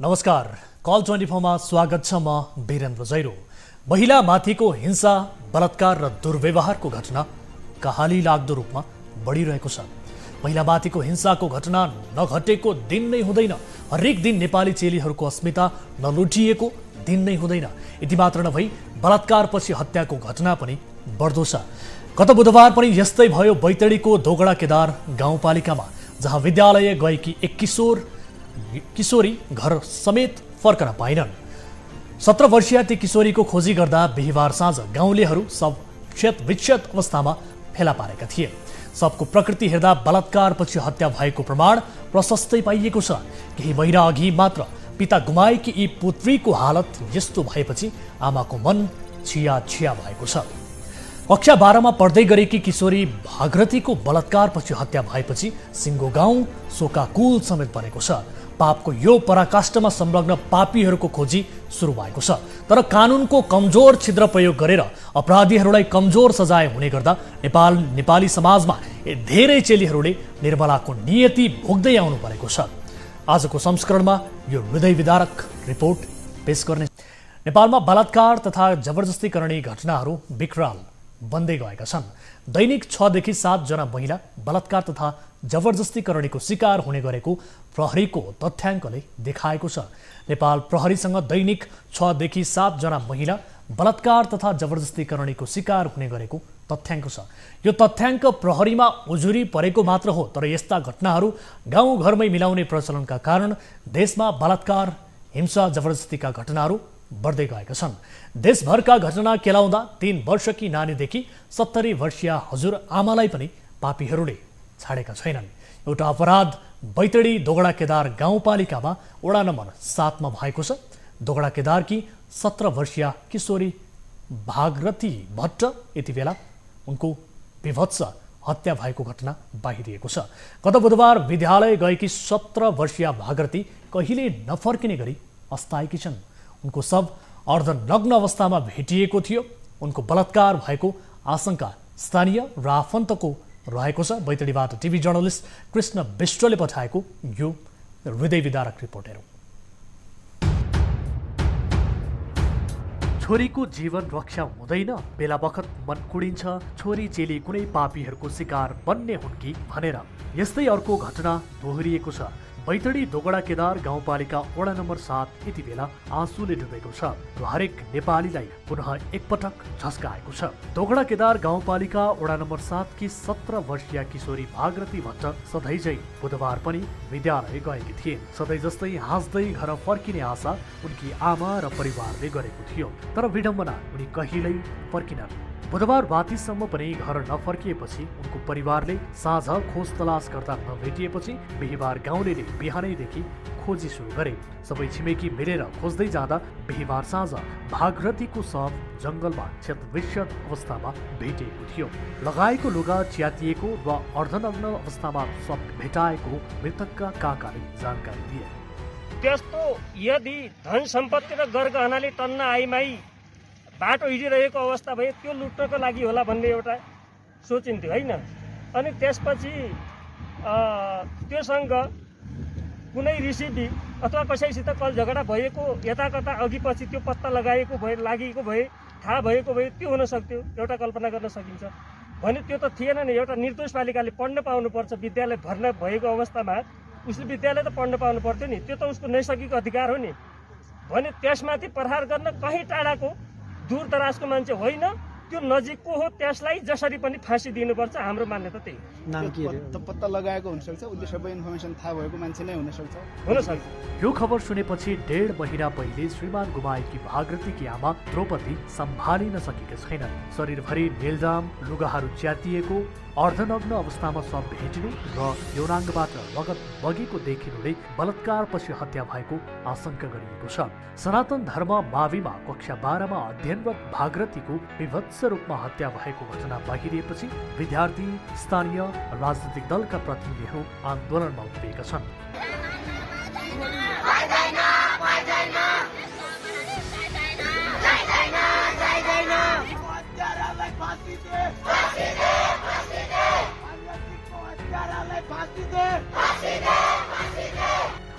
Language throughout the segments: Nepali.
नमस्कार, कल 24 मा स्वागत छ। म वीरेन्द्र जैरो। महिला माथिको हिंसा, बलात्कार र दुर्व्यवहारको घटना कहाली लाग्दो रूपमा बढिरहेको छ। महिला माथिको हिंसाको घटना नघटेको दिन नै हुँदैन। हरेक दिन नेपाली चेलीहरूको अस्मिता नलुटिएको दिन नै हुँदैन। यति मात्र नभई बलात्कारपछि हत्याको घटना पनि बढ्दो छ। गत बुधबार पनि यस्तै भयो बैतडीको दोगडा केदार गाउँपालिकामा, जहाँ विद्यालय गएकी एक किशोरी घर समेत फर्कन पाइनन्। 17 वर्षीय ती किशोरीको खोजी गर्दा बिहिबार साँझ गाउँलेहरू सब क्षत अवस्थामा फेला पारेका थिए। सबको प्रकृति हेर्दा बलात्कारपछि हत्या भएको प्रमाण प्रशस्तै पाइएको छ। केही महिना अघि मात्र पिता गुमाएकी यी पुत्रीको हालत यस्तो भएपछि आमाको मन छिया भएको छ। कक्षा 12 मा पढ्दै गरेकी किशोरी भागरथीको बलात्कारपछि हत्या भएपछि सिङ्गो गाउँ शोकाकुल समेत बनेको छ। पापको यो पराकाष्ठमा संलग्न पापीहरूको खोजी सुरु भएको छ। तर कानुनको कमजोर छिद्र प्रयोग गरेर अपराधीहरूलाई कमजोर सजाय हुने गर्दा नेपाली समाजमा धेरै चेलीहरूले निर्मलाको नियति भोग्दै आउनु परेको छ। आजको संस्करणमा यो हृदय विदारक रिपोर्ट पेश गर्ने। नेपालमा बलात्कार तथा जबरजस्ती गर्ने घटनाहरू विकराल बन्दै गएका छन्। दैनिक 6 देखि 7 जना महिला बलात्कार तथा जबरजस्ती करणीको शिकार हुने गरेको प्रहरीको तथ्याङ्कले देखाएको छ। नेपाल प्रहरीसँग दैनिक 6 देखि 7 जना महिला बलात्कार तथा जबरजस्ती करणीको शिकार हुने गरेको तथ्याङ्क छ। यो तथ्याङ्क प्रहरीमा उजुरी परेको मात्र हो, तर यस्ता घटनाहरू गाउँघरमै मिलाउने प्रचलनका कारण देशमा बलात्कार, हिंसा, जबरजस्तीका घटनाहरू बढ्दै गएका छन्। देशभरका घटना केलाउँदा 3 वर्षकी नानीदेखि 70 वर्षीय हजुर आमालाई पनि पापीहरूले छाडेका छैनन्। एउटा अपराध बैतडी दोगडा केदार गाउँपालिकामा वडा नम्बर 7 मा भएको छ। दोगडा केदारकी 17 वर्षीय किशोरी भागरथी भट्ट यति बेला उनको विभत्स हत्या भएको घटना बाहिरिएको छ। गत बुधबार विद्यालय गएकी 17 वर्षीय भागरथी कहिले नफर्किने गरी अस्ताएकी छन्। उनको शव अर्धनग्न अवस्थामा भेटिएको थियो। उनको बलात्कार भएको आशंका स्थानीय र आफन्तको रहेको छ। बैतडीबाट टिभी जर्नलिस्ट कृष्ण विष्टले पठाएको यो हृदय विदारक रिपोर्ट हेरौँ। छोरीको जीवन रक्षा हुँदैन, बेला बखत मन कुडिन्छ छोरी चेली कुनै पापीहरूको शिकार बन्ने हुन् कि भनेर। यस्तै अर्को घटना दोहोरिएको छ। बैतडी दोगडा केदार गाउँपालिका वडा नम्बर 7 यति बेला आँसुले डुबेको छ र हरेक नेपालीलाई पुनः एकपटक झस्काएको छ। दोगडा केदार गाउँपालिका वडा नम्बर 7 की 17 वर्षीय किशोरी भागरथी भट्ट सधैँझै बुधबार पनि विद्यालय गएकी थिए। सधैँ जस्तै हाँस्दै घर फर्किने आशा उनकी आमा र परिवारले गरेको थियो, तर विडम्बना उनी कहिल्यै फर्किनन्। बुधबार रातिसम्म पनि घर नफर्किएपछि उनको परिवारले साँझ खोज तलास गर्दा नभेटिएपछि बिहिबार गाउँलेले बिहानैदेखि खोजी सुरु गरे। सबै छिमेकी मिलेर खोज्दै जाँदा बिहिबार साँझ भागरथीको शव जङ्गलमा क्षत अवस्थामा भेटिएको थियो। लगाएको लुगा च्यातिएको र अर्धनग्न अवस्थामा शव भेटाएको मृतकका काकाले जानकारी दिए। त्यस्तो यदि धन सम्पत्ति र गरगहनाले टन्न आइमाई बाटो हिँडिरहेको अवस्था भए त्यो लुट्नको लागि होला भन्ने एउटा सोचिन्थ्यो होइन। अनि त्यसपछि त्योसँग कुनै रिसिभी अथवा कसैसित कल झगडा भएको यता कता अघि पछि त्यो पत्ता लागेको भए थाहा भएको भए त्यो हुन सक्थ्यो, एउटा कल्पना गर्न सकिन्छ भने त्यो त थिएन नि। एउटा निर्दोष बालिकाले पढ्न पाउनुपर्छ, विद्यालय भर्ना भएको अवस्थामा उसले विद्यालय त पढ्न पाउनु पर्थ्यो नि, त्यो त उसको नैसर्गिक अधिकार हो नि। भने त्यसमाथि प्रहार गर्न कहीँ टाढाको दूर दराजको मान्छे होइन, त्यो नजिकको हो, त्यसलाई जसरी पनि फाँसी दिनुपर्छ। हाम्रो मान्यता त्यही। पत्ता लगाएको हुनसक्छ, उसले सबै इन्फर्मेसन थाहा भएको मान्छे नै हुनसक्छ। यो खबर सुनेपछि 1.5 महिना पहिले श्रीमान गुमाएकी भागरथीकी आमा द्रौपदी सम्हालिन सकेका छैनन्। शरीरभरि निलजाम, लुगाहरू च्यातिएको, अर्धनग्न अवस्थामा शव भेटिनु र यौनाङ्गबाट रगत बगेको देखिनुले बलात्कारपछि हत्या भएको आशंका गरिएको छ। सनातन धर्म माविमा कक्षा 12 मा अध्ययनरत भागरथीको विभत्स रूपमा हत्या भएको घटना बाहिरिएपछि विद्यार्थी, स्थानीय राजनीतिक दलका प्रतिनिधिहरू आन्दोलनमा उत्रिएका छन्।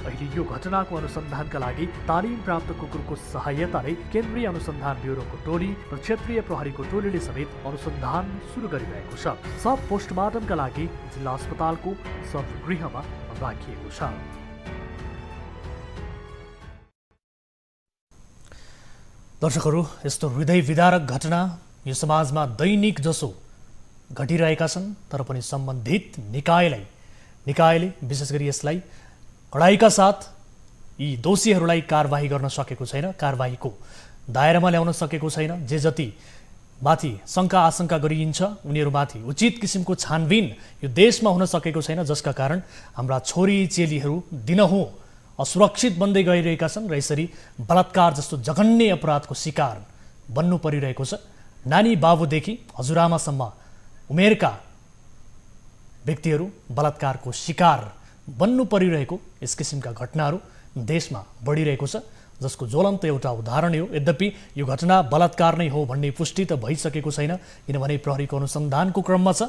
अहिले यो घटनाको अनुसन्धानका लागि तालिम प्राप्त कुकुरको सहायताले केन्द्रीय अनुसन्धान ब्युरोको टोली र क्षेत्रीय प्रहरीको टोलीले समेत अनुसन्धान सुरु गरिरहेको छ। सब पोस्टमार्टमका लागि जिल्ला अस्पतालको शवगृहमा राखिएको छ। दर्शकहरू, यस्तो हृदय विदारक घटना यो समाजमा दैनिक जसो घटिरहेका छन्, तर पनि सम्बन्धित निकायले विशेष गरी यसलाई कडाइका साथ यी दोषीहरूलाई कारबाही गर्न सकेको छैन, कारबाहीको दायरामा ल्याउन सकेको छैन। जे जति माथि शङ्का आशंका गरिन्छ उनीहरूमाथि उचित किसिमको छानबिन यो देशमा हुन सकेको छैन, जसका कारण हाम्रा छोरी चेलीहरू दिनहुँ असुरक्षित बन्दै गइरहेका छन् र यसरी बलात्कार जस्तो जघन्य अपराधको शिकार बन्नु परिरहेको छ। नानी बाबुदेखि हजुरआमासम्म उमेरका व्यक्तिहरू बलात्कारको शिकार बन्नु परिरहेको यस किसिमका घटनाहरू देशमा बढिरहेको छ, जसको ज्वलन्त एउटा उदाहरण हो। यद्यपि यो घटना बलात्कार नै हो भन्ने पुष्टि त भइसकेको छैन, किनभने प्रहरीको अनुसन्धानको क्रममा छ।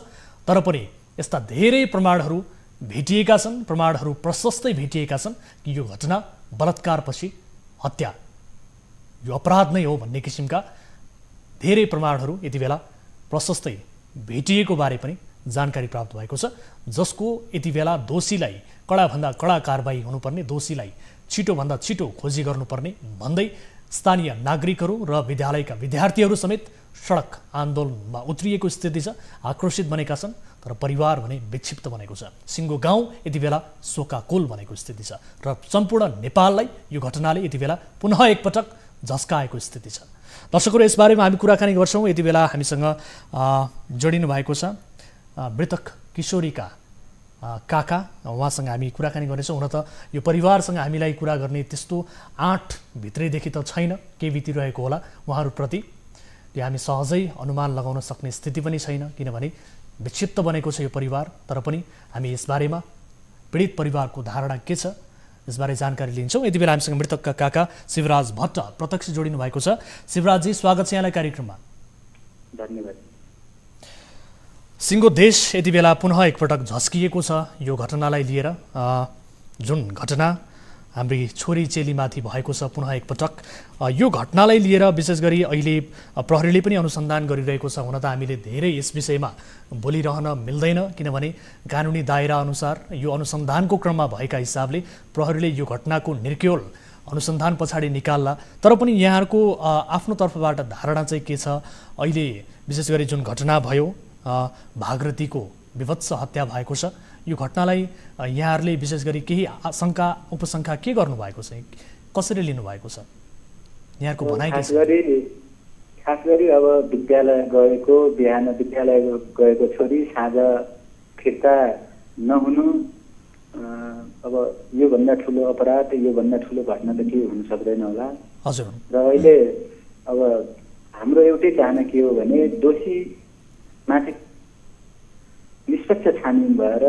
तर पनि यस्ता धेरै प्रमाणहरू भेटिएका छन्, प्रमाणहरू प्रशस्तै भेटिएका छन् कि यो घटना बलात्कारपछि हत्या यो अपराध नै हो भन्ने किसिमका धेरै प्रमाणहरू यति बेला प्रशस्तै भेटिएको बारे पनि जानकारी प्राप्त भएको छ, जसको यति बेला दोषीलाई कडाभन्दा कडा कारबाही हुनुपर्ने, दोषीलाई छिटोभन्दा छिटो खोजी गर्नुपर्ने भन्दै स्थानीय नागरिकहरू र विद्यालयका विद्यार्थीहरू समेत सडक आन्दोलनमा उत्रिएको स्थिति छ। आक्रोशित बनेका छन्, तर परिवार भने विक्षिप्त बनेको छ। सिङ्गो गाउँ यति बेला शोकाकुल बनेको स्थिति छ र सम्पूर्ण नेपाललाई यो घटनाले यति बेला पुनः एकपटक झस्काएको स्थिति छ। दर्शकहरू, यसबारेमा हामी कुराकानी गर्छौँ। यति बेला हामीसँग जोडिनु भएको छ मृतक किशोरीका काका, उहाँसँग हामी कुराकानी गर्नेछौँ। हुन त यो परिवारसँग हामीलाई कुरा गर्ने त्यस्तो आँट भित्रैदेखि त छैन, के बितिरहेको होला उहाँहरूप्रति यो हामी सहजै अनुमान लगाउन सक्ने स्थिति पनि छैन, किनभने विक्षिप्त बनेको छ यो परिवार। तर पनि हामी यसबारेमा पीडित परिवारको धारणा के छ यसबारे जानकारी लिन्छौँ। यति बेला हामीसँग मृतकका काका शिवराज भट्ट प्रत्यक्ष जोडिनु भएको छ। शिवराजजी, स्वागत छ यहाँलाई कार्यक्रममा। धन्यवाद। सिङ्गो देश यति बेला पुनः एकपटक झस्किएको छ यो घटनालाई लिएर। जुन घटना हाम्री छोरी चेलीमाथि भएको छ पुनः एकपटक, यो घटनालाई लिएर विशेष गरी अहिले प्रहरीले पनि अनुसन्धान गरिरहेको छ। हुन त हामीले धेरै यस विषयमा बोलिरहन मिल्दैन, किनभने कानुनी दायरा अनुसार यो अनुसन्धानको क्रममा भएका हिसाबले प्रहरीले यो घटनाको निर्क्योल अनुसन्धान पछाडि निकाल्ला। तर पनि यहाँहरूको आफ्नो तर्फबाट धारणा चाहिँ के छ? अहिले विशेष गरी जुन घटना भयो, भागरथीको विभत्स हत्या भएको छ, यो घटनालाई यहाँहरूले विशेष गरी केही आशंका उपशंका के गर्नुभएको छ, कसरी लिनुभएको छ, यहाँको भनाइ के छ? खास गरी अब विद्यालय गएको, बिहान विद्यालय गएको छोरी साँझ फिर्ता नहुनु, अब योभन्दा ठुलो अपराध, योभन्दा ठुलो घटना त के हुन सक्दैन होला। हजुर। र अहिले अब हाम्रो एउटै चाहना के हो भने दोषी माथि निष्पक्ष छानबिन भएर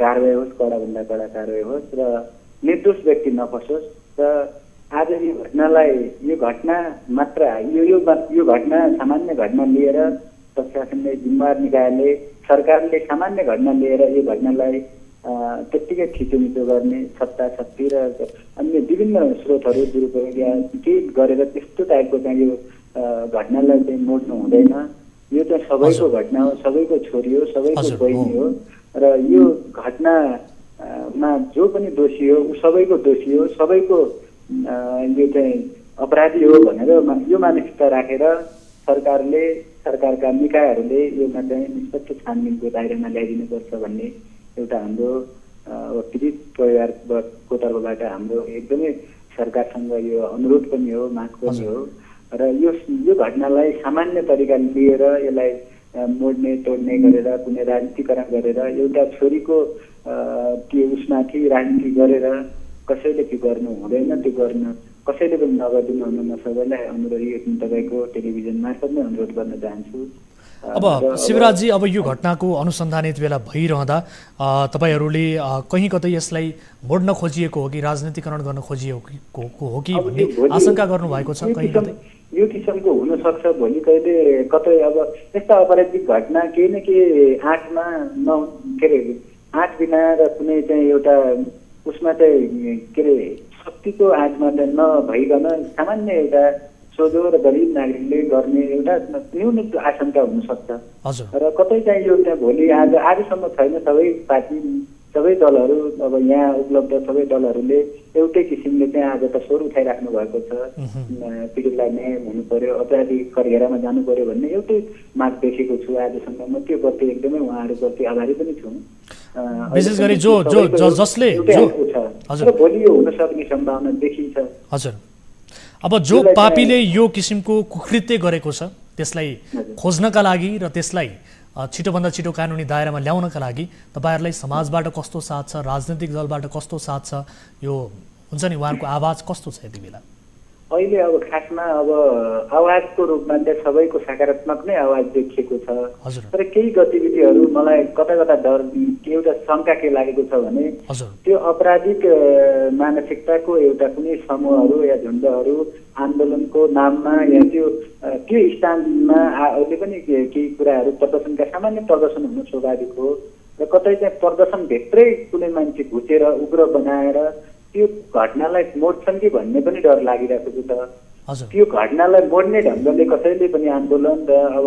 कारवाही होस्, कडाभन्दा कडा कारवाही होस् र निर्दोष व्यक्ति नफसोस्। र आज यो घटनालाई, यो घटना मात्र यो घटना सामान्य घटना लिएर प्रशासनले, जिम्मेवार निकायले, सरकारले सामान्य घटना लिएर यो घटनालाई त्यत्तिकै थिचोमिचो गर्ने, सत्ताशक्ति र अन्य विभिन्न स्रोतहरू दुरुपयोग या केही गरेर त्यस्तो टाइपको चाहिँ यो घटनालाई चाहिँ मोड्नु हुँदैन। यो चाहिँ सबैको घटना हो, सबैको छोरी हो, सबैको बहिनी हो र यो घटनामा जो पनि दोषी हो ऊ सबैको दोषी हो, सबैको यो चाहिँ अपराधी हो भनेर यो मानसिकता राखेर सरकारले, सरकारका निकायहरूले योमा चाहिँ निष्पक्ष छानबिनको दायरामा ल्याइदिनुपर्छ भन्ने एउटा हाम्रो पीडित परिवारको तर्फबाट हाम्रो एकदमै सरकारसँग यो अनुरोध पनि हो, माग पनि हो। र यो घटनालाई सामान्य तरिकाले लिएर यसलाई मोड्ने तोड्ने गरेर कुनै राजनीतिकरण गरेर एउटा छोरीको त्यो उसमाथि राजनीति गरेर कसैले त्यो गर्नु हुँदैन, त्यो गर्न कसैले पनि नगरिदिनु हुन। म सबैलाई अनुरोध, यो तपाईँको टेलिभिजन मार्फत नै अनुरोध गर्न चाहन्छु। अब शिवराजजी, अब यो घटनाको अनुसन्धान यति बेला भइरहँदा तपाईँहरूले कहीँ कतै यसलाई मोड्न खोजिएको हो कि राजनीतिकरण गर्न खोजिएको हो कि भन्ने आशंका गर्नुभएको छ कहीँ कतै? यो किसिमको हुनसक्छ भोलि कहिले कतै। अब यस्ता अपराधिक घटना केही न केही आँटमा के अरे आँट बिना र कुनै चाहिँ एउटा उसमा चाहिँ के अरे शक्तिको आँचमा चाहिँ नभइकन सामान्य एउटा सोझो र गरिब नागरिकले गर्ने एउटा न्यून आशंका हुनसक्छ र कतै चाहिँ यो त्यहाँ भोलि आजसम्म छैन। सबै पार्टी सबै दलहरू अब यहाँ उपलब्ध सबै दलहरूले एउटै किसिमले चाहिँ आज त स्वर उठाइराख्नु भएको छ। पीडितलाई न्याय हुनु पर्यो, अपराधी करियरमा जानु पर्यो भन्ने एउटै माग देखेको छु आजसम्म। म त्यो प्रति एकदमै उहाँहरूप्रति आभारी पनि छु। विशेष गरी जसले भोलि यो हुन सक्ने सम्भावना देखिन्छ। हजुर, अब जो पापीले यो किसिमको कुकृत्य गरेको छ त्यसलाई खोज्नका लागि र त्यसलाई छिटोभन्दा छिटो कानुनी दायरामा ल्याउनका लागि तपाईहरुलाई समाजबाट कस्तो साथ छ, राजनीतिक दलबाट कस्तो साथ छ, यो हुन्छ नि उहाँहरूको आवाज कस्तो छ यति बेला? अहिले अब खासमा अब आवाजको रूपमा चाहिँ सबैको सकारात्मक नै आवाज देखिएको छ। तर केही गतिविधिहरू मलाई कता कता डर एउटा शंका के लागेको छ भने त्यो अपराधिक मानसिकताको एउटा कुनै समूहहरू या झुण्डहरू आन्दोलनको नाममा या त्यो स्थानमा अहिले पनि केही कुराहरू प्रदर्शनका सामान्य प्रदर्शन हुन स्वाभाविक हो र कतै चाहिँ प्रदर्शनभित्रै कुनै मान्छे घुसेर उग्र बनाएर त्यो घटनालाई मोड्छन् कि भन्ने पनि डर लागिरहेको छ। त्यो घटनालाई मोड्ने ढङ्गले कसैले पनि आन्दोलन र अब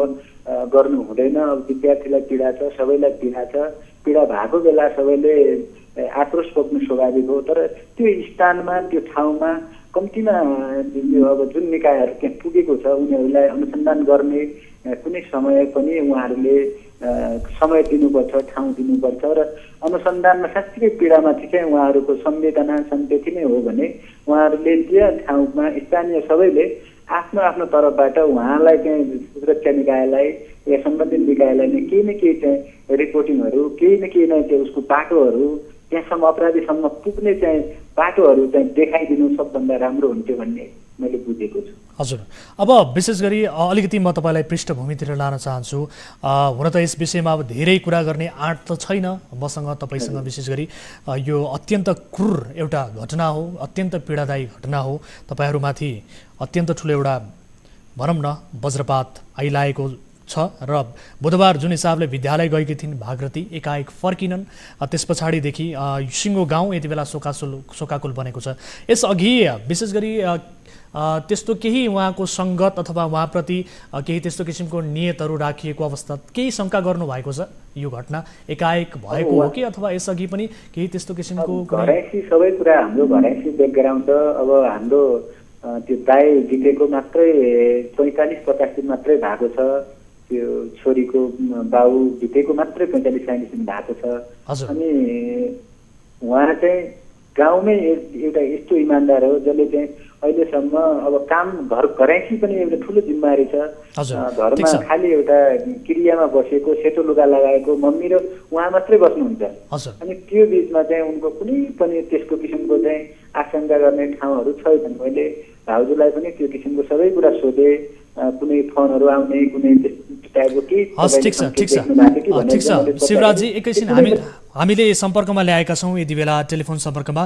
गर्नु हुँदैन। अब विद्यार्थीलाई पीडा छ, सबैलाई पीडा छ, पीडा भएको बेला सबैले आक्रोश पोख्नु स्वाभाविक हो। तर त्यो स्थानमा त्यो ठाउँमा कम्तीमा अब जुन निकायहरू त्यहाँ पुगेको छ उनीहरूलाई अनुसन्धान गर्ने कुनै समय पनि उहाँहरूले समय दिनुपर्छ, ठाउँ दिनुपर्छ र अनुसन्धानमा साँच्चीकै पीडामाथि चाहिँ उहाँहरूको संवेदना त्यति नै हो भने उहाँहरूले त्यो ठाउँमा स्थानीय सबैले आफ्नो आफ्नो तर्फबाट उहाँलाई चाहिँ सुरक्षा निकायलाई या सम्बन्धित निकायलाई नै केही चाहिँ रिपोर्टिङहरू केही न चाहिँ उसको बाटोहरू त्यहाँसम्म अपराधीसम्म पुग्ने चाहिँ बाटोहरू चाहिँ देखाइदिनु सबभन्दा राम्रो हुन्थ्यो भन्ने मैले बुझेको छु। हजुर, अब विशेष गरी अलिकति म तपाईँलाई पृष्ठभूमितिर लान चाहन्छु। हुन त यस विषयमा अब धेरै कुरा गर्ने आँट त छैन मसँग तपाईँसँग। विशेष गरी यो अत्यन्त क्रूर एउटा घटना हो, अत्यन्त पीडादायी घटना हो। तपाईँहरूमाथि अत्यन्त ठुलो एउटा भनौँ न वज्रपात आइलागेको छ र बुधबार जुन हिसाबले विद्यालय गएकी थिइन् भागरथी एकाएक फर्किनन्। त्यस पछाडिदेखि सिङ्गो गाउँ यति बेला शोकाकुल बनेको छ। यसअघि विशेष गरी त्यस्तो केही उहाँको सङ्गत अथवा उहाँप्रति केही त्यस्तो किसिमको नियतहरू राखिएको अवस्था केही शङ्का गर्नुभएको छ? यो घटना एकाएक भएको हो कि अथवा यसअघि पनि केही त्यस्तो किसिमको? घरैसी सबै कुरा हाम्रो घरैसी ब्याकग्राउन्ड अब हाम्रो त्यो दाइ जितेको मात्रै 45-50 दिन मात्रै भएको छ। त्यो छोरीको बाउ जितेको मात्रै 45-46 दिन भएको छ। अनि उहाँ चाहिँ गाउँमै एउटा यस्तो इमान्दार हो जसले चाहिँ अहिलेसम्म अब काम घरैसी पनि एउटा ठुलो जिम्मेवारी छ। घरमा खालि एउटा क्रियामा बसेको सेतो लुगा लगाएको मम्मी र उहाँ मात्रै बस्नुहुन्छ। अनि त्यो बिचमा चाहिँ उनको कुनै पनि त्यस्तो किसिमको चाहिँ आशंका गर्ने ठाउँहरू छैन। मैले भाउजूलाई पनि त्यो किसिमको सबै कुरा सोधेँ, कुनै फोनहरू आउने कुनै टाइपको के। ठिक छ शिवराजी, एकैछिन हामीले सम्पर्कमा ल्याएका छौँ यति बेला टेलिफोन सम्पर्कमा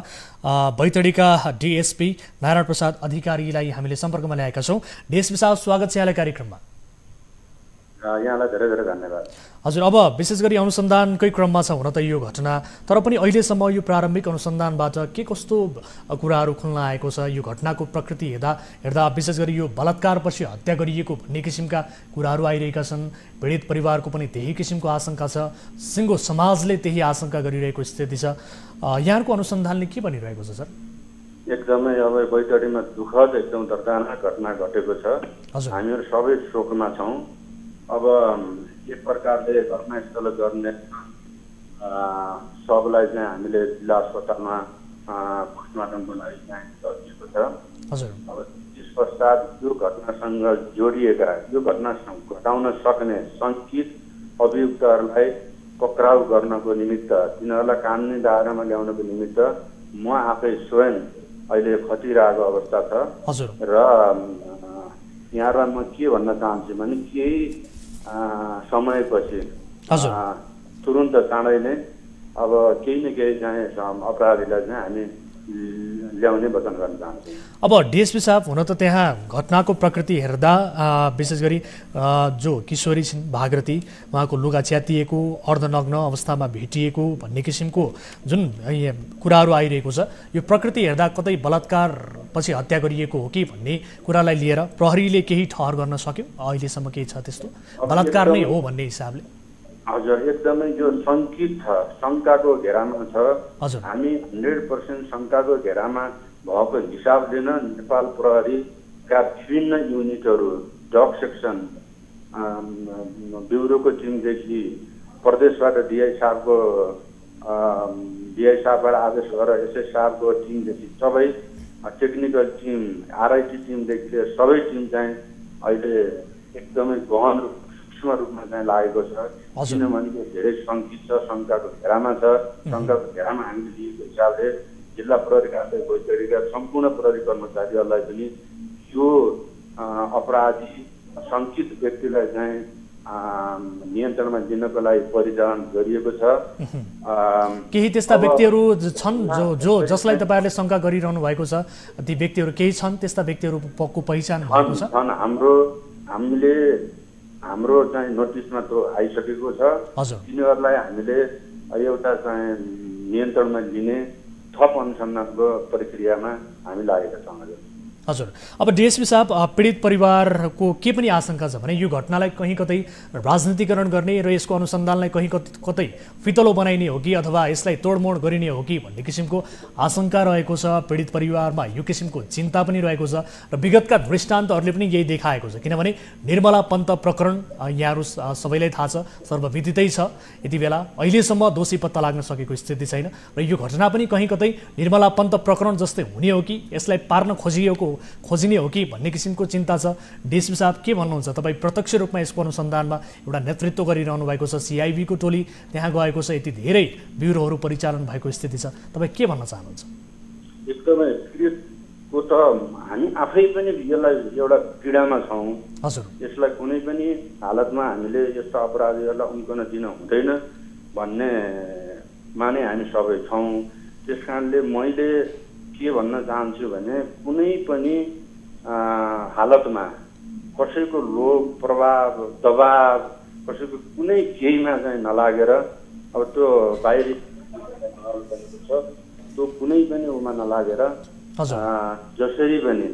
बैतडीका डिएसपी नारायण प्रसाद अधिकारीलाई हामीले सम्पर्कमा ल्याएका छौँ। डिएसपी साहब, स्वागत छ यहाँलाई कार्यक्रममा। यहाँलाई धेरै धेरै धन्यवाद। हजुर, अब विशेष गरी अनुसन्धानकै क्रममा छ हुन त यो घटना, तर पनि अहिलेसम्म यो प्रारम्भिक अनुसन्धानबाट के कस्तो कुराहरू खुल्न आएको छ? यो घटनाको प्रकृति हेर्दा विशेष गरी यो बलात्कारपछि हत्या गरिएको भन्ने किसिमका कुराहरू आइरहेका छन्। पीडित परिवारको पनि त्यही किसिमको आशंका छ, सिङ्गो समाजले त्यही आशंका गरिरहेको स्थिति छ। यहाँको अनुसन्धानले के भनिरहेको छ सर? एकदमै अब बैतडीमा दुःखद एकदम दर्दनाक घटना घटेको छ। हामीहरू सबै शोकमा छौँ। अब एक प्रकारले घटनास्थल गर्ने सबलाई चाहिँ हामीले जिल्ला अस्पतालमा पोस्टमार्टमको लागि चाहिँ लगिएको छ। अब त्यस पश्चात यो घटनासँग जोडिएका यो घटना घटाउन सक्ने शङ्कित अभियुक्तहरूलाई पक्राउ गर्नको निमित्त तिनीहरूलाई कानुनी दायरामा ल्याउनको निमित्त म आफै स्वयं अहिले खटिरहेको अवस्था छ। र यहाँलाई म के भन्न चाहन्छु भने केही समयपछि तुरुन्त चाँडै नै अब केही न केही चाहिँ अपराधीलाई चाहिँ हामी ल्याउने वचन गर्न चाहन्छु। अब डिएसपी साहब, हुन त त्यहाँ घटनाको प्रकृति हेर्दा विशेष गरी जो किशोरी छिन् भागरथी, उहाँको लुगा च्यातिएको, अर्धनग्न अवस्थामा भेटिएको भन्ने किसिमको जुन कुराहरू आइरहेको छ, यो प्रकृति हेर्दा कतै बलात्कार पछि हत्या गरिएको हो कि भन्ने कुरालाई लिएर प्रहरीले केही ठहर गर्न सक्यो? अहिलेसम्म केही छ त्यस्तो? बलात्कार नै हो भन्ने हिसाबले? हजुर, एकदमै यो शङ्कित छ, शङ्काको घेरामा छ। हजुर, हामी 100% शङ्काको घेरामा भएको हिसाबले नै नेपाल प्रहरीका विभिन्न युनिटहरू, डग सेक्सन, ब्युरोको टिमदेखि प्रदेशबाट डिआई साहबबाट आदेश गरेर एसएस साहबको टिमदेखि सबै टेक्निकल टिम, आरआइटी टिमदेखि लिएर सबै टिम चाहिँ अहिले एकदमै गहन सूक्ष्म रूपमा चाहिँ लागेको छ। किनभने यो धेरै शङ्कित छ, शङ्काको घेरामा छ। शङ्काको घेरामा हामीले लिएको हिसाबले जिल्ला प्रहरी कार्यालय भोजगढीका सम्पूर्ण प्रहरी कर्मचारीहरूलाई पनि यो अपराधी शङ्कित व्यक्तिलाई चाहिँ नियन्त्रणमा लिनको लागि परिचालन गरिएको छ। केही त्यस्ता व्यक्तिहरू छन् जो जसलाई तपाईँहरूले शङ्का गरिरहनु भएको छ? ती व्यक्तिहरू केही छन्, त्यस्ता व्यक्तिहरूको पहिचान भएको छ? हाम्रो चाहिँ नोटिसमा त आइसकेको छ। तिनीहरूलाई हामीले एउटा चाहिँ नियन्त्रणमा लिने थप अनुसन्धानको प्रक्रियामा हामी लागेका छौँ। हजुर, अब डिएसपी साहब, पीडित परिवारको के पनि आशंका छ भने यो घटनालाई कहीँ कतै राजनीतिकरण गर्ने र यसको अनुसन्धानलाई कहीँ कतै फितलो बनाइने हो कि अथवा यसलाई तोडमोड गरिने हो कि भन्ने किसिमको आशंका रहेको छ। पीडित परिवारमा यो किसिमको चिन्ता पनि रहेको छ र विगतका दृष्टान्तहरूले पनि यही देखाएको छ। किनभने निर्मला पन्त प्रकरण यहाँहरू सबैलाई थाहा छ, सर्वविदितै छ। यति बेला अहिलेसम्म दोषी पत्ता लाग्न सकेको स्थिति छैन र यो घटना पनि कहीँ कतै निर्मला पन्त प्रकरण जस्तै हुने हो कि यसलाई पार्न खोजिने हो कि भन्ने किसिमको चिन्ता छ। डिएसपी साहब, के भन्नुहुन्छ? तपाईँ प्रत्यक्ष रूपमा यसको अनुसन्धानमा एउटा नेतृत्व गरिरहनु भएको छ, सिआइबीको टोली त्यहाँ गएको छ, यति धेरै ब्युरोहरू परिचालन भएको स्थिति छ, तपाईँ के भन्न चाहनुहुन्छ? एकदमै पीडितको त हामी आफै पनि यसलाई एउटा पीडामा छौँ। हजुर, यसलाई कुनै पनि हालतमा हामीले यस्ता अपराधीहरूलाई उम्कन दिन हुँदैन भन्नेमा नै हामी सबै छौँ। त्यस कारणले मैले के भन्न चाहन्छु भने कुनै पनि हालतमा कसैको लोभ, प्रभाव, दबाव, कसैको कुनै केहीमा चाहिँ नलागेर अब त्यो बाहिरी छ त्यो कुनै पनि उमा नलागेर जसरी पनि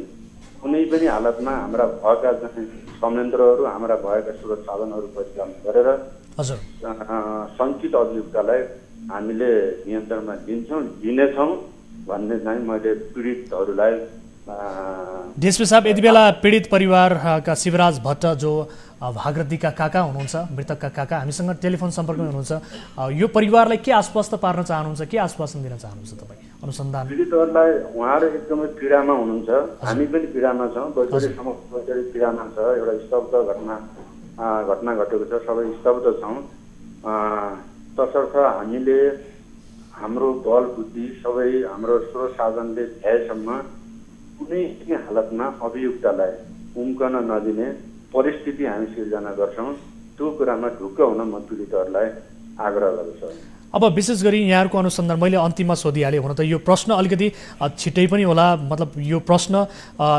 कुनै पनि हालतमा हाम्रा भएका चाहिँ संयन्त्रहरू, हाम्रा भएका स्रोत साधनहरू परिचालन गरेर शङ्कित अभियुक्तलाई हामीले नियन्त्रणमा लिनेछौँ भन्ने चाहिँ मैले पीडितहरूलाई। डिएसपी साहब, यति बेला पीडित परिवारका शिवराज भट्ट जो भागरथीका काका हुनुहुन्छ, मृतकका काका, हामीसँग टेलिफोन सम्पर्कमा हुनुहुन्छ। यो परिवारलाई के आश्वस्त पार्न चाहनुहुन्छ, के आश्वासन दिन चाहनुहुन्छ तपाईँ? अनुसन्धान पीडितहरूलाई उहाँहरू एकदमै पीडामा हुनुहुन्छ, हामी पनि पीडामा छौँ, बजारी पीडामा छ। एउटा स्तब्ध घटना घटेको छ, सबै स्तब्ध छौँ। तसर्थ हामीले हाम्रो बल बुद्धि सबै हाम्रो स्रोत साधनले भ्याएसम्म कुनै पनि हालतमा अभियुक्तलाई उम्कन नदिने परिस्थिति हामी सिर्जना गर्छौँ। त्यो कुरामा ढुक्क हुन म पीडितहरूलाई आग्रह गर्छु। अब विशेष गरी यहाँहरूको अनुसन्धान मैले अन्तिममा सोधिहालेँ। हुन त यो प्रश्न अलिकति छिट्टै पनि होला, मतलब यो प्रश्न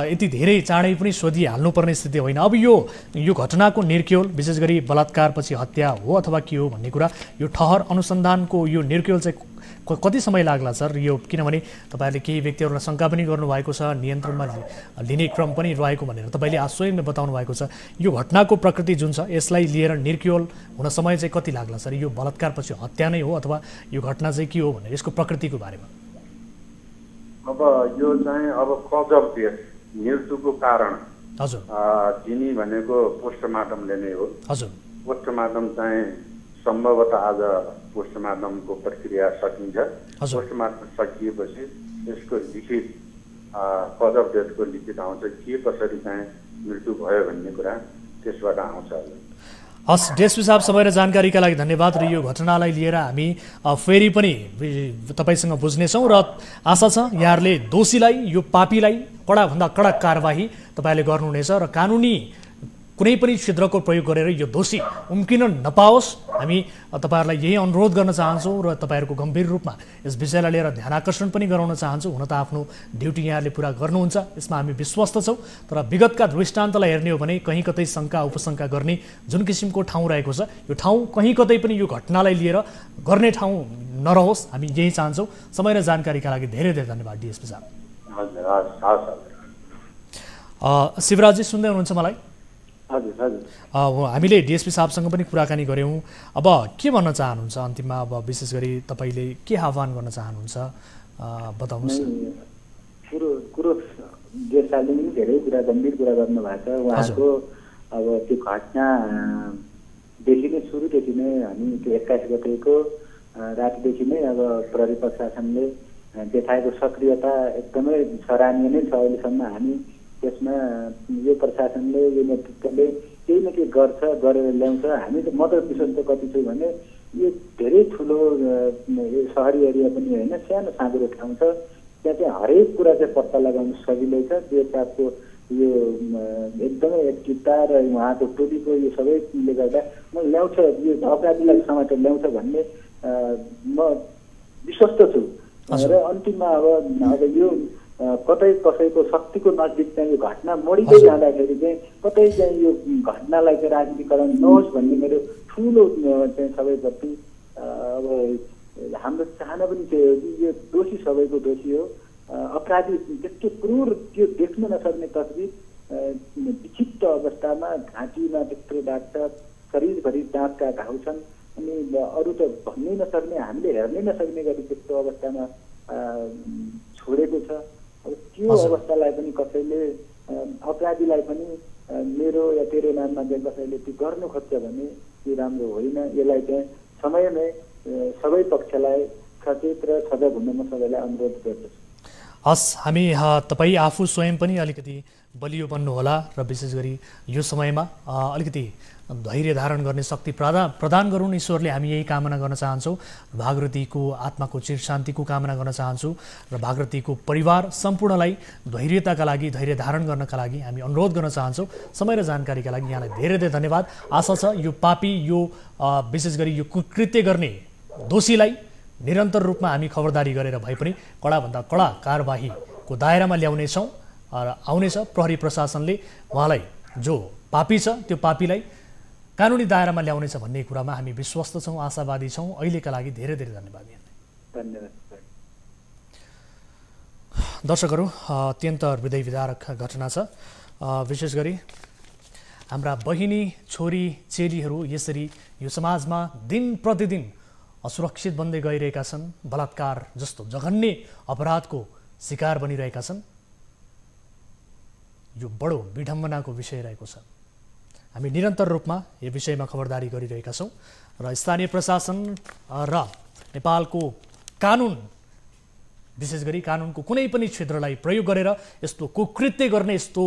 यति धेरै चाँडै पनि सोधिहाल्नुपर्ने स्थिति होइन। अब यो घटनाको निर्क्योल, विशेष गरी बलात्कारपछि हत्या हो अथवा के हो भन्ने कुरा, यो ठहर अनुसन्धानको यो निर्क्योल चाहिँ कति समय लाग्ला सर? यो किनभने तपाईँहरूले केही व्यक्तिहरूलाई शङ्का पनि गर्नुभएको छ, नियन्त्रणमा लिने क्रम पनि रहेको भनेर तपाईँले स्वयं नै बताउनु भएको छ। यो घटनाको प्रकृति जुन छ यसलाई लिएर निर्क्योल हुन समय चाहिँ कति लाग्ला सर? यो बलात्कारपछि हत्या नै हो अथवा यो घटना चाहिँ के हो भनेर यसको प्रकृतिको बारेमा? अब यो चाहिँ कज अफ डेथ, मृत्युको कारण हजुर दिने भनेको पोस्टमार्टमले नै हो। हजुर, पोस्टमार्टम चाहिँ सम्भवतः आज पोस्टमार्टमको प्रक्रिया सकिन्छ। पोस्टमार्टम सकिएपछि यसको लिखित कज अफ डेथको लिखित आउँछ, के कसरी चाहिँ मृत्यु भयो भन्ने कुरा त्यसबाट आउँछ। हस् डिएसपी साहब, समय र जानकारीका लागि धन्यवाद। र यो घटनालाई लिएर हामी फेरि पनि तपाईँसँग बुझ्नेछौँ र आशा छ यहाँहरूले दोषीलाई, यो पापीलाई कडाभन्दा कडा कारबाही तपाईँले गर्नुहुनेछ र कानुनी कुनै पनि छिद्रको प्रयोग गरेर यो दोषी उम्किन नपाओस् हामी तपाईहरुलाई यही अनुरोध गर्न चाहन्छौँ र तपाईहरुको गम्भीर रूपमा यस विषयलाई लिएर ध्यानाकर्षण पनि गराउन चाहन्छौँ। हुन त आफ्नो ड्युटी यहाँले पूरा गर्नुहुन्छ, यसमा हामी विश्वस्त छौँ, तर विगतका दृष्टान्तलाई हेर्ने हो भने कहीँ कतै शङ्का उपशङ्का गर्ने जुन किसिमको ठाउँ रहेको छ, यो ठाउँ कहीँ कतै पनि यो घटनालाई लिएर गर्ने ठाउँ नरहोस्, हामी यही चाहन्छौँ। समय र जानकारीका लागि धेरै धेरै धन्यवाद डिएसपी साहब। हजुर हस्। शिवराजजी सुन्दै हुनुहुन्छ मलाई? हजुर हजुर। हामीले डिएसपी साहबसँग पनि कुराकानी गऱ्यौँ। अब के भन्न चाहनुहुन्छ अन्तिममा? अब विशेष गरी तपाईँले के आह्वान गर्न चाहनुहुन्छ बताउनुहोस् न। कुरो देशले पनि धेरै कुरा गम्भीर कुरा गर्नुभएको छ। उहाँको अब त्यो घटनादेखि नै सुरुदेखि नै हामी त्यो 21 गतेको रातिदेखि नै अब प्रहरी प्रशासनले देखाएको सक्रियता एकदमै सराहनीय नै छ। अहिलेसम्म हामी त्यसमा यो प्रशासनले यो नेतृत्वले केही न केही गर्छ, गरेर ल्याउँछ। हामी त म त विश्वास कति छु भने यो धेरै ठुलो सहरी एरिया पनि होइन, सानो साँगुरो ठाउँ छ, त्यहाँ चाहिँ हरेक कुरा चाहिँ पत्ता लगाउनु सजिलै छ। देशको यो एकदमै एक्टिभता र उहाँको टोलीको यो सबैले गर्दा म ल्याउँछ, यो अपराधीलाई समातेर ल्याउँछ भन्ने म विश्वस्त छु। र अन्तिममा अब यो कतै कसैको शक्तिको नजिक चाहिँ यो घटना मोडिँदै जाँदाखेरि चाहिँ कतै चाहिँ यो घटनालाई चाहिँ राजनीतिकरण नहोस् भन्ने मेरो ठुलो चाहिँ सबैप्रति अब हाम्रो चाहना पनि त्यो यो दोषी सबैको दोषी हो। अपराधी त्यस्तो क्रूर, त्यो देख्न नसक्ने तस्बिर, विक्षिप्त अवस्थामा घाँटीमा त्यत्रो दाग छ, शरीरभरि दाँतका घाउ छन्, अनि अरू त भन्नै नसक्ने, हामीले हेर्नै नसक्ने गरी त्यस्तो अवस्थामा छोडेको छ। अब त्यो अवस्थालाई पनि कसैले अपराधीलाई पनि मेरो या तेरो नाममा चाहिँ कसैले त्यो गर्नु खोज्छ भने त्यो राम्रो होइन। यसलाई चाहिँ समयमै सबै पक्षलाई सचेत र सजग हुन म सबैलाई अनुरोध गर्दछु। हस्, हामी तपाईँ आफू स्वयं पनि अलिकति बलियो बन्नुहोला र विशेष गरी यो समयमा अलिकति धैर्य धारण गर्ने शक्ति प्रदान गरून् ईश्वरले, हामी यही कामना गर्न चाहन्छौँ। भागरथीको आत्माको चिर शान्तिको कामना गर्न चाहन्छौँ र भागरथीको परिवार सम्पूर्णलाई धैर्यताका लागि, धैर्य धारण गर्नका लागि हामी अनुरोध गर्न चाहन्छौँ। समय र जानकारीका लागि यहाँलाई धेरै धेरै धन्यवाद। आशा छ यो पापी, यो विशेष गरी यो कुकृत्य गर्ने दोषीलाई निरन्तर रूपमा हामी खबरदारी गरेर भए पनि कडाभन्दा कडा कारबाहीको दायरामा ल्याउनेछौँ र आउनेछ। प्रहरी प्रशासनले उहाँलाई, जो पापी छ त्यो पापीलाई कानुनी दायरामा ल्याउनेछ भन्ने कुरामा हामी विश्वस्त छौँ, आशावादी छौँ। अहिलेका लागि धेरै धेरै धन्यवाद। दर्शकहरू, अत्यन्त हृदय विदारक घटना छ। विशेष गरी हाम्रा बहिनी, छोरी, चेलीहरू यसरी यो समाजमा दिन प्रतिदिन असुरक्षित बन्दै गइरहेका छन्, बलात्कार जस्तो जघन्य अपराधको शिकार बनिरहेका छन्। यो बडो विडम्बनाको विषय रहेको छ। हामी निरन्तर रूपमा यो विषयमा खबरदारी गरिरहेका छौँ र स्थानीय प्रशासन र नेपालको कानुन, विशेष गरी कानुनको कुनै पनि क्षेत्रलाई प्रयोग गरेर यस्तो कुकृत्य गर्ने, यस्तो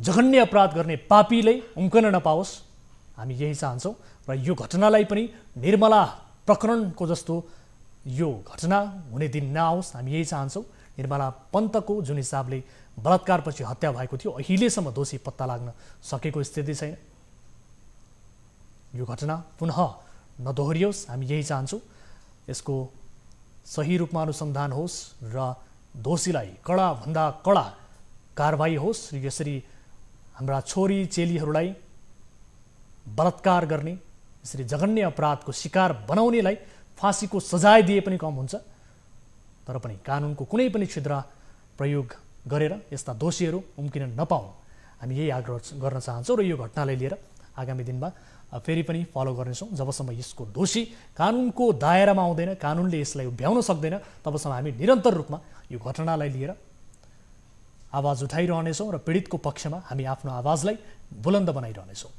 जघन्य अपराध गर्ने पापीले उम्कन नपाओस्, हामी यही चाहन्छौँ। र यो घटनालाई पनि निर्मला प्रकरणको जस्तो यो घटना हुने दिन नआओस्, हामी यही चाहन्छौँ। निर्मला पन्तको जुन हिसाबले बलात्कारपछि हत्या भएको थियो, अहिलेसम्म दोषी पत्ता लाग्न सकेको स्थिति छैन। यो घटना पुनः नदोहोरियोस्, हामी यही चाहन्छौँ। यसको सही रूपमा अनुसन्धान होस् र दोषीलाई कडाभन्दा कडा कारबाही होस्। यसरी हाम्रा छोरी चेलीहरूलाई बलात्कार गर्ने, यसरी जघन्य अपराधको शिकार बनाउनेलाई फाँसीको सजाय दिए पनि कम हुन्छ। तर पनि कानुनको कुनै पनि छिद्र प्रयोग गरेर यस्ता दोषीहरू उम्किन नपाउन्, हामी यही आग्रह गर्न चाहन्छौँ। र यो घटनालाई लिएर आगामी दिनमा फेरि पनि फलो गर्नेछौँ। जबसम्म यसको दोषी कानुनको दायरामा आउँदैन, कानुनले यसलाई उभ्याउन सक्दैन, तबसम्म हामी निरन्तर रूपमा यो घटनालाई लिएर आवाज उठाइरहनेछौँ र पीडितको पक्षमा हामी आफ्नो आवाजलाई बुलन्द बनाइरहनेछौँ।